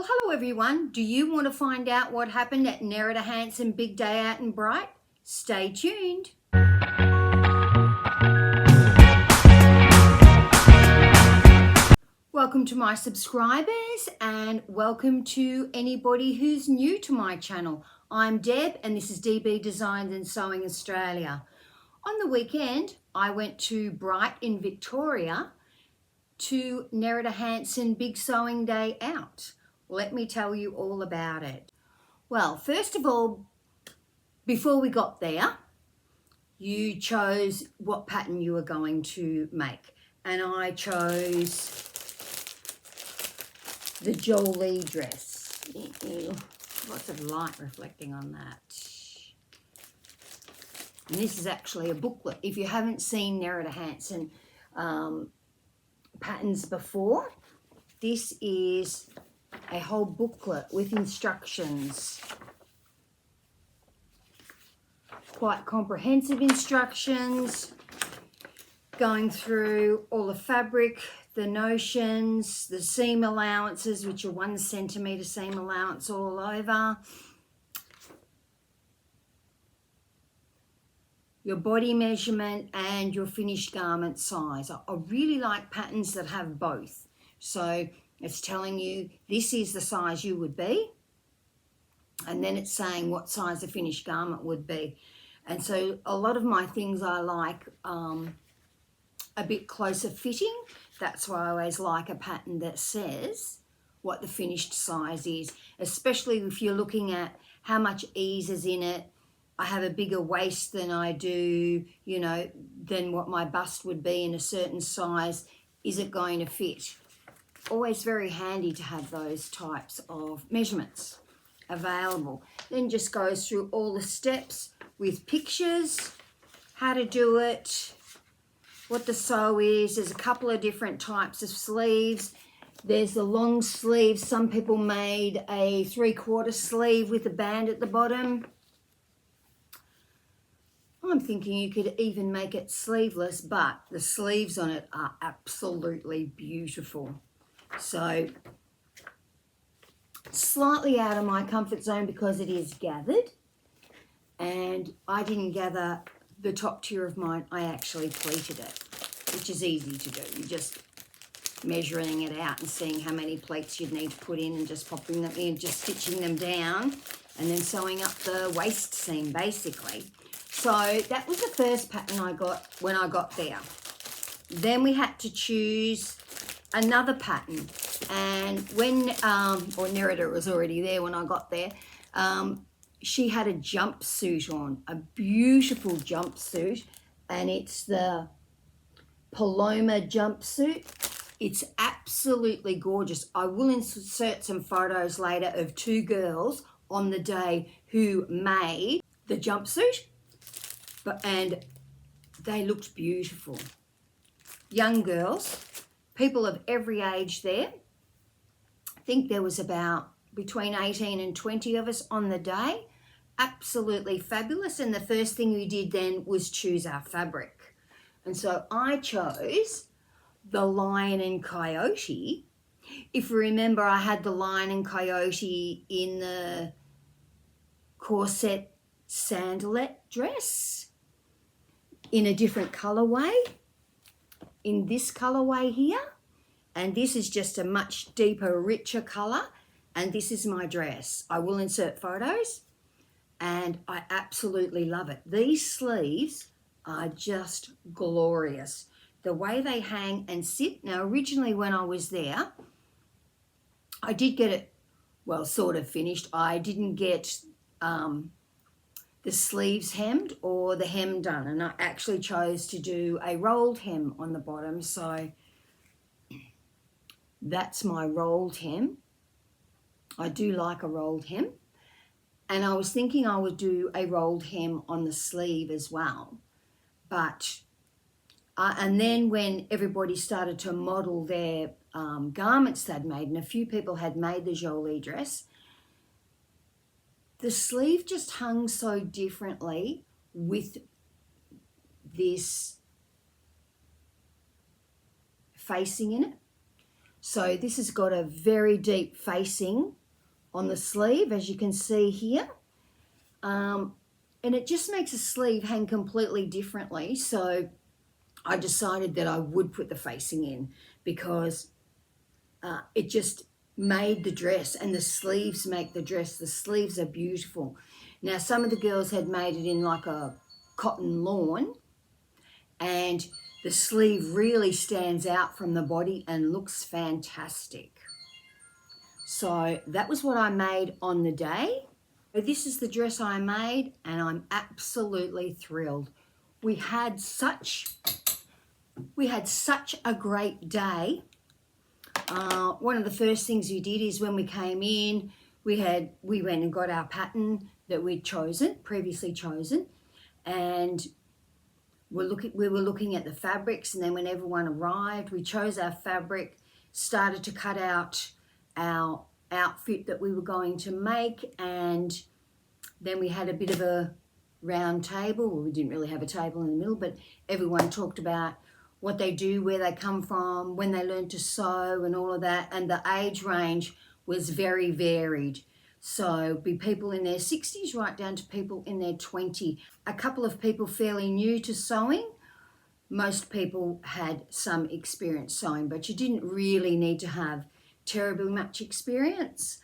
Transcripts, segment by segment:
Well, hello everyone. Do you want to find out what happened at Nerida Hansen Big Day Out in Bright? Stay tuned. Welcome to my subscribers and welcome to anybody who's new to my channel. I'm Deb and this is DB Designs and Sewing Australia. On the weekend, I went to Bright in Victoria to Nerida Hansen Big Sewing Day Out. Let me tell you all about it. Well, first of all, before we got there, you chose what pattern you were going to make. And I chose the Jolie dress. Lots of light reflecting on that. And this is actually a booklet. If you haven't seen Nerida Hansen patterns before, this is a whole booklet with instructions. Quite comprehensive instructions, going through all the fabric, the notions, the seam allowances, which are 1 centimetre seam allowance all over, your body measurement and your finished garment size. I really like patterns that have both. So it's telling you this is the size you would be, and then it's saying what size the finished garment would be. And so a lot of my things I like a bit closer fitting. That's why I always like a pattern that says what the finished size is, especially if you're looking at how much ease is in it. I have a bigger waist than I do, than what my bust would be in a certain size. Is it going to fit? Always very handy to have those types of measurements available. Then just goes through all the steps with pictures, how to do it, what the sew is. There's a couple of different types of sleeves. There's the long sleeve. Some people made a 3/4 sleeve with a band at the bottom. I'm thinking you could even make it sleeveless, but the sleeves on it are absolutely beautiful. So slightly out of my comfort zone because it is gathered, and I didn't gather the top tier of mine. I actually pleated it, which is easy to do. You're just measuring it out and seeing how many pleats you'd need to put in and just popping them in, just stitching them down and then sewing up the waist seam basically. So that was the first pattern I got when I got there. Then we had to choose another pattern, and when Nerida was already there when I got there, she had a jumpsuit on, a beautiful jumpsuit, and it's the Paloma jumpsuit. It's absolutely gorgeous. I will insert some photos later of 2 girls on the day who made the jumpsuit, and they looked beautiful. Young girls, people of every age there. I think there was about between 18 and 20 of us on the day. Absolutely fabulous. And the first thing we did then was choose our fabric. And so I chose the Lion and Coyote. If you remember, I had the Lion and Coyote in the corset sandalette dress in a different colorway, in this colorway here. And this is just a much deeper, richer color. And this is my dress. I will insert photos, and I absolutely love it. These sleeves are just glorious. The way they hang and sit. Now, originally when I was there, I did get it, well, sort of finished. I didn't get the sleeves hemmed or the hem done, and I actually chose to do a rolled hem on the bottom. So that's my rolled hem. I do like a rolled hem, and I was thinking I would do a rolled hem on the sleeve as well, but and then when everybody started to model their garments they'd made, and a few people had made the Jolie dress, the sleeve just hung so differently with this facing in it. So this has got a very deep facing on the sleeve, as you can see here. And it just makes the sleeve hang completely differently. So I decided that I would put the facing in because it just made the dress, and the sleeves make the dress. The sleeves are beautiful. Now, some of the girls had made it in like a cotton lawn, and the sleeve really stands out from the body and looks fantastic. So that was what I made on the day. This is the dress I made, and I'm absolutely thrilled. We had such a great day. One of the first things we did is when we came in, we went and got our pattern that we'd previously chosen, and we were looking at the fabrics. And then when everyone arrived, we chose our fabric, started to cut out our outfit that we were going to make, and then we had a bit of a round table. Well, we didn't really have a table in the middle, but everyone talked about what they do, where they come from, when they learned to sew and all of that. And the age range was very varied. So be people in their 60s right down to people in their 20s. A couple of people fairly new to sewing. Most people had some experience sewing, but you didn't really need to have terribly much experience.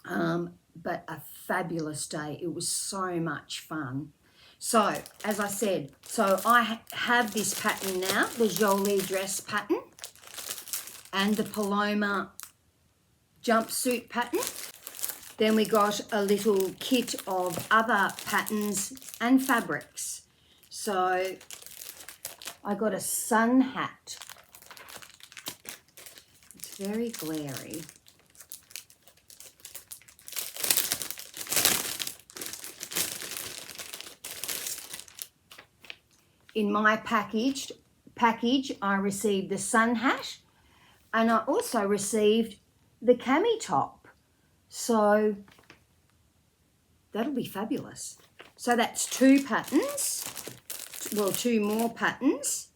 But a fabulous day. It was so much fun. So, as I said, I have this pattern now, the Jolie dress pattern and the Paloma jumpsuit pattern. Then we got a little kit of other patterns and fabrics. So, I got a sun hat. It's very glary. In my package, I received the sun hat, and I also received the cami top. So that'll be fabulous. So that's two patterns, well, two more patterns.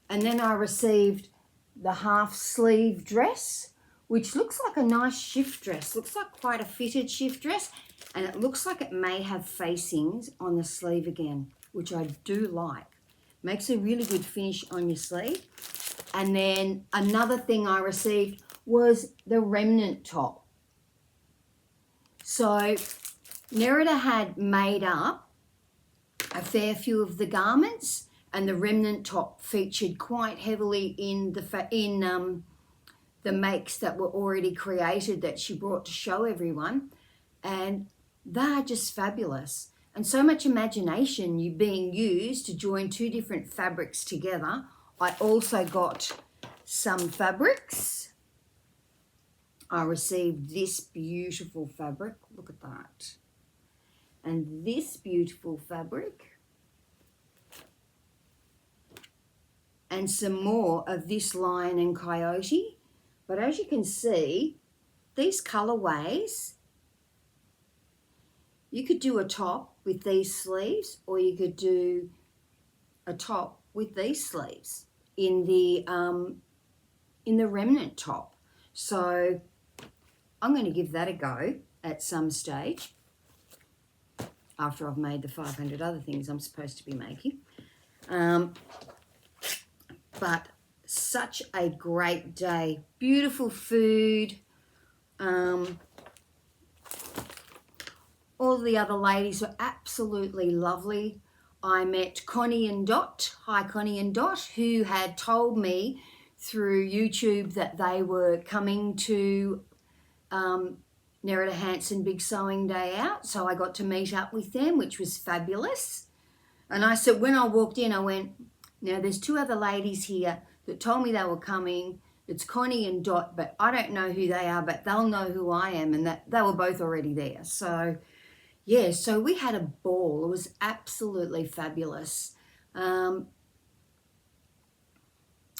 And then I received the half sleeve dress, which looks like a nice shift dress. Looks like quite a fitted shift dress, and it looks like it may have facings on the sleeve again, which I do like. Makes a really good finish on your sleeve. And then another thing I received was the remnant top. So Nerida had made up a fair few of the garments, and the remnant top featured quite heavily in the makes that were already created that she brought to show everyone. And they're just fabulous. And so much imagination being used to join two different fabrics together. I also got some fabrics. I received this beautiful fabric. Look at that. And this beautiful fabric. And some more of this Lion and Coyote. But as you can see, these colorways, you could do a top with these sleeves, or you could do a top with these sleeves in the remnant top. So I'm going to give that a go at some stage after I've made the 500 other things I'm supposed to be making. But such a great day. Beautiful food. All the other ladies were absolutely lovely. I met Connie and Dot, hi Connie and Dot, who had told me through YouTube that they were coming to Nerida Hansen Big Sewing Day Out. So I got to meet up with them, which was fabulous. And I said, when I walked in, I went, now there's two other ladies here that told me they were coming. It's Connie and Dot, but I don't know who they are, but they'll know who I am. And that they were both already there. So yeah, so we had a ball. It was absolutely fabulous.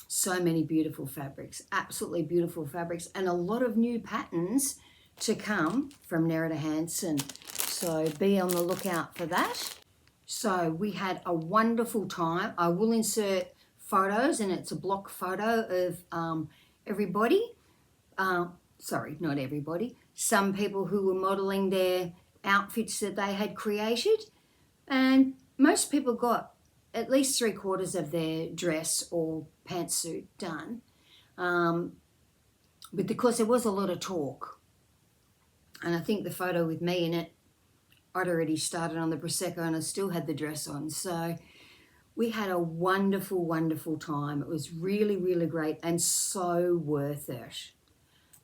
So many beautiful fabrics, absolutely beautiful fabrics, and a lot of new patterns to come from Nerida Hansen. So be on the lookout for that. So we had a wonderful time. I will insert photos, and it's a block photo of everybody. Sorry, not everybody. Some people who were modelling their outfits that they had created, and most people got at least 3/4 of their dress or pantsuit done. But because there was a lot of talk, and I think the photo with me in it, I'd already started on the Prosecco and I still had the dress on. So we had a wonderful, wonderful time. It was really, really great and so worth it.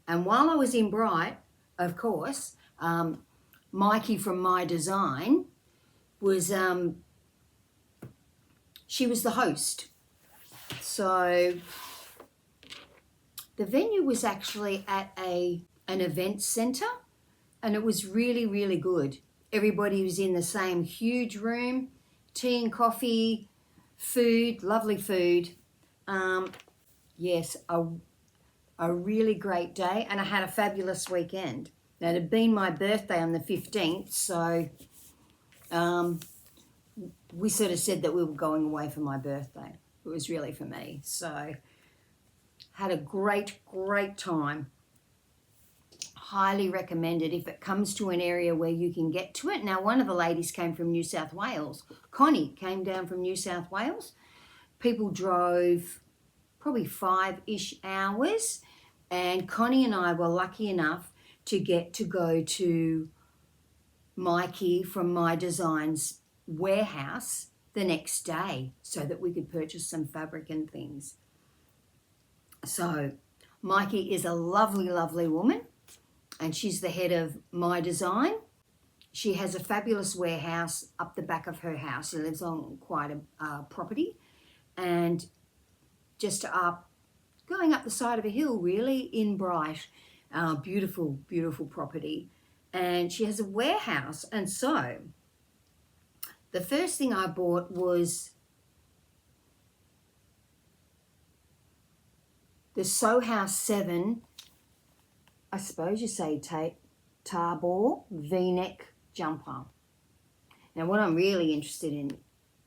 And while I was in Bright, of course, Mikey from My Design was, she was the host. So the venue was actually at an event centre, and it was really, really good. Everybody was in the same huge room, tea and coffee, food, lovely food. Yes, a really great day, and I had a fabulous weekend. Now, it had been my birthday on the 15th, so we sort of said that we were going away for my birthday. It was really for me. So had a great, great time. Highly recommended if it comes to an area where you can get to it. Now, one of the ladies came from New South Wales. Connie came down from New South Wales. People drove probably 5-ish hours, and Connie and I were lucky enough to get to go to Mikey from My Design's warehouse the next day so that we could purchase some fabric and things. So Mikey is a lovely, lovely woman, and she's the head of My Design. She has a fabulous warehouse up the back of her house. She lives on quite a property, and just up, going up the side of a hill really in Bright. Beautiful, beautiful property. And she has a warehouse. And so the first thing I bought was the Sew House 7, I suppose you say Tabor V-neck jumper. Now, what I'm really interested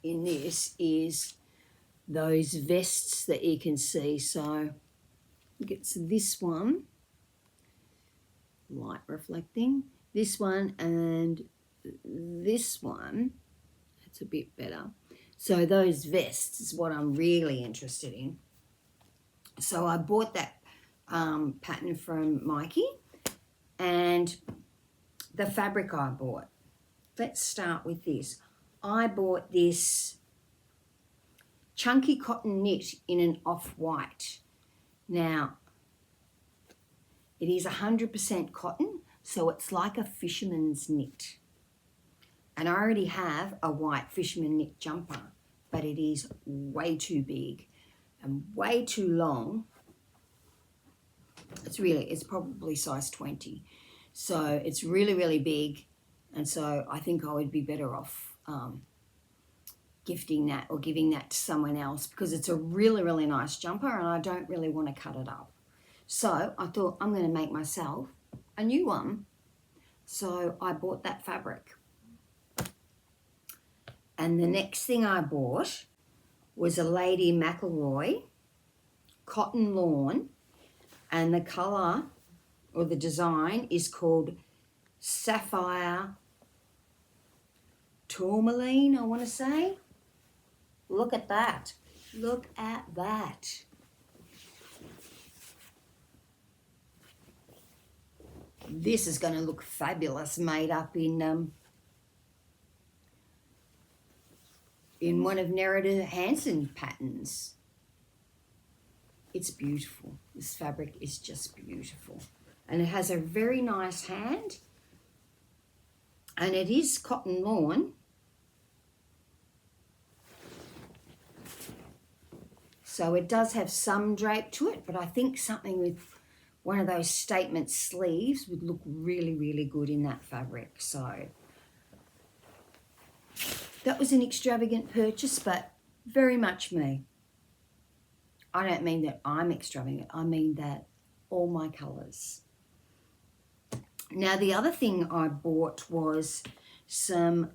in this is those vests that you can see. So it's this one, light reflecting, this one and this one. It's a bit better. So those vests is what I'm really interested in. So I bought that pattern from Mikey, and the fabric I bought. Let's start with this. I bought this chunky cotton knit in an off-white. Now, it is 100% cotton, so it's like a fisherman's knit. And I already have a white fisherman knit jumper, but it is way too big and way too long. It's probably size 20. So it's really, really big. And so I think I would be better off gifting that or giving that to someone else, because it's a really, really nice jumper and I don't really want to cut it up. So I thought I'm going to make myself a new one. So I bought that fabric. And the next thing I bought was a Lady McElroy cotton lawn, and the colour or the design is called Sapphire Tourmaline, I want to say. Look at that. Look at that. This is going to look fabulous made up in one of Nerida Hansen patterns. It's beautiful. This fabric is just beautiful. And it has a very nice hand. And it is cotton lawn. So it does have some drape to it, but I think something with one of those statement sleeves would look really, really good in that fabric. So that was an extravagant purchase, but very much me. I don't mean that I'm extravagant. I mean that all my colours. Now, the other thing I bought was some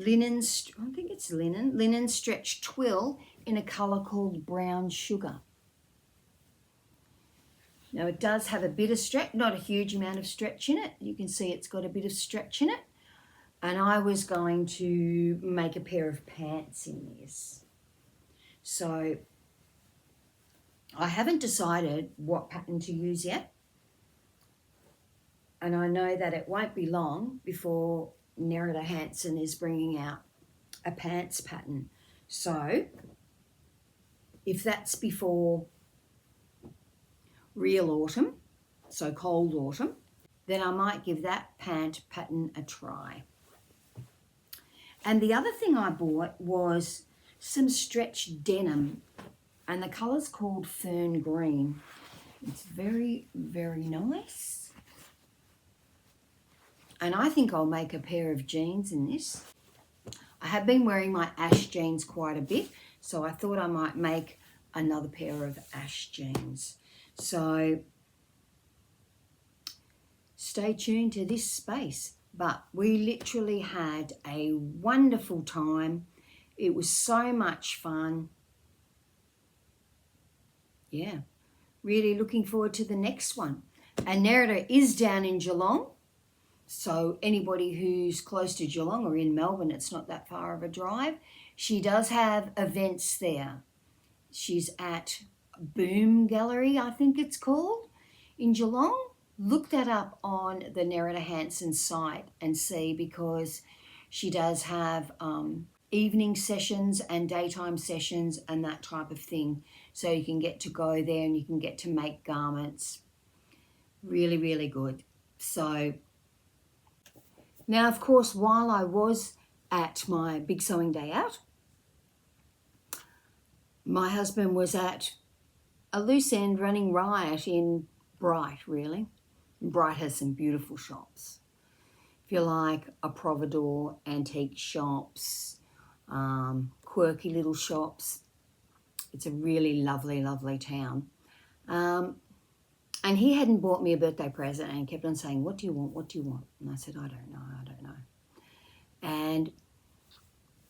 I think it's linen stretch twill in a colour called brown sugar. Now it does have a bit of stretch, not a huge amount of stretch in it. You can see it's got a bit of stretch in it. And I was going to make a pair of pants in this. So I haven't decided what pattern to use yet. And I know that it won't be long before Nerida Hansen is bringing out a pants pattern. So if that's before real autumn, so cold autumn, then I might give that pant pattern a try. And the other thing I bought was some stretch denim, and the colour's called Fern Green. It's very, very nice. And I think I'll make a pair of jeans in this. I have been wearing my ash jeans quite a bit, so I thought I might make another pair of ash jeans. So stay tuned to this space. But we literally had a wonderful time. It was so much fun. Yeah, really looking forward to the next one. And Nerida is down in Geelong. So anybody who's close to Geelong or in Melbourne, it's not that far of a drive. She does have events there. She's at Boom Gallery, I think it's called, in Geelong. Look that up on the Nerida Hansen site and see, because she does have evening sessions and daytime sessions and that type of thing. So you can get to go there and you can get to make garments. Really, really good. So now, of course, while I was at my big sewing day out, my husband was at a loose end running riot in Bright, really. Bright has some beautiful shops. If you like a providor, antique shops, quirky little shops, it's a really lovely, lovely town. And he hadn't bought me a birthday present and kept on saying, what do you want? What do you want? And I said, I don't know. And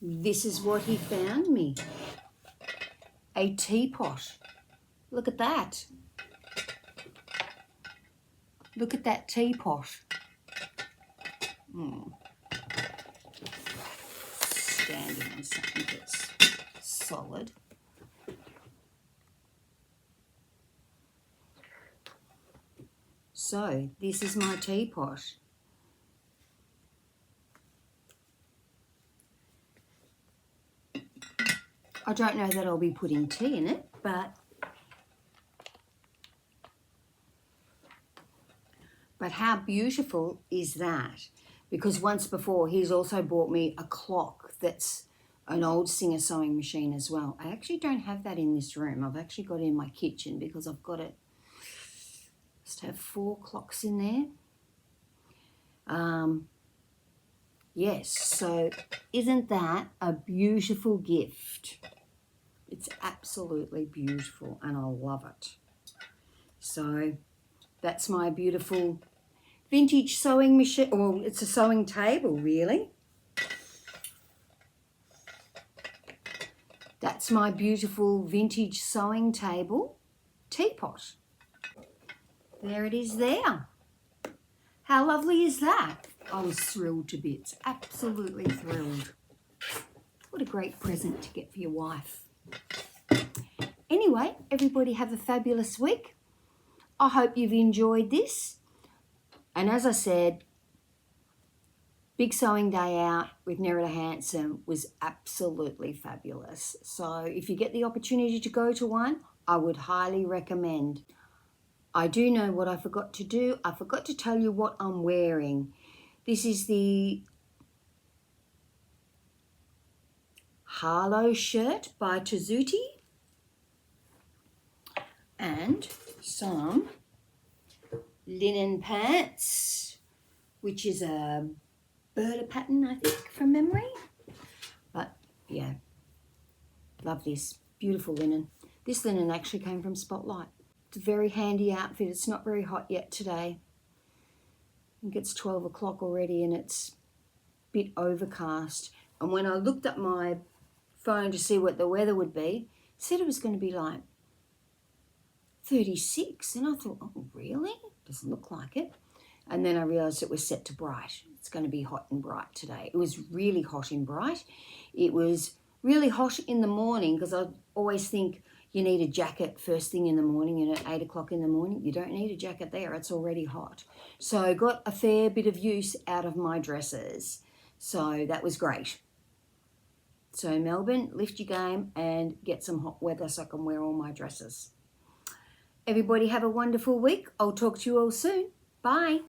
this is what he found me. A teapot. Look at that. Look at that teapot. Standing on something that's solid. So this is my teapot. I don't know that I'll be putting tea in it, but how beautiful is that? Because once before, he's also bought me a clock that's an old Singer sewing machine as well. I actually don't have that in this room. I've actually got it in my kitchen because I've got it. Just have 4 clocks in there. Yes, so isn't that a beautiful gift? It's absolutely beautiful and I love it. So that's my beautiful vintage sewing machine. Well, it's a sewing table, really. That's my beautiful vintage sewing table teapot. There it is there. How lovely is that? I was thrilled to bits, absolutely thrilled. What a great present to get for your wife. Anyway, everybody have a fabulous week. I hope you've enjoyed this. And as I said, Big Sewing Day Out with Nerida Hansen was absolutely fabulous. So if you get the opportunity to go to one, I would highly recommend. I do know what I forgot to do. I forgot to tell you what I'm wearing. This is the Harlow shirt by Teapot and some linen pants, which is a birder pattern, I think, from memory. But yeah, love this. Beautiful linen. This linen actually came from Spotlight. It's a very handy outfit. It's not very hot yet today. I think it's 12 o'clock already and it's a bit overcast. And when I looked at my phone to see what the weather would be, it said it was going to be like 36. And I thought, oh, really? Doesn't look like it. And then I realised it was set to bright. It's going to be hot and bright today. It was really hot and bright. It was really hot in the morning because I always think you need a jacket first thing in the morning, and at 8 o'clock in the morning, you don't need a jacket there. It's already hot. So I got a fair bit of use out of my dresses. So that was great. So Melbourne, lift your game and get some hot weather so I can wear all my dresses. Everybody have a wonderful week. I'll talk to you all soon. Bye.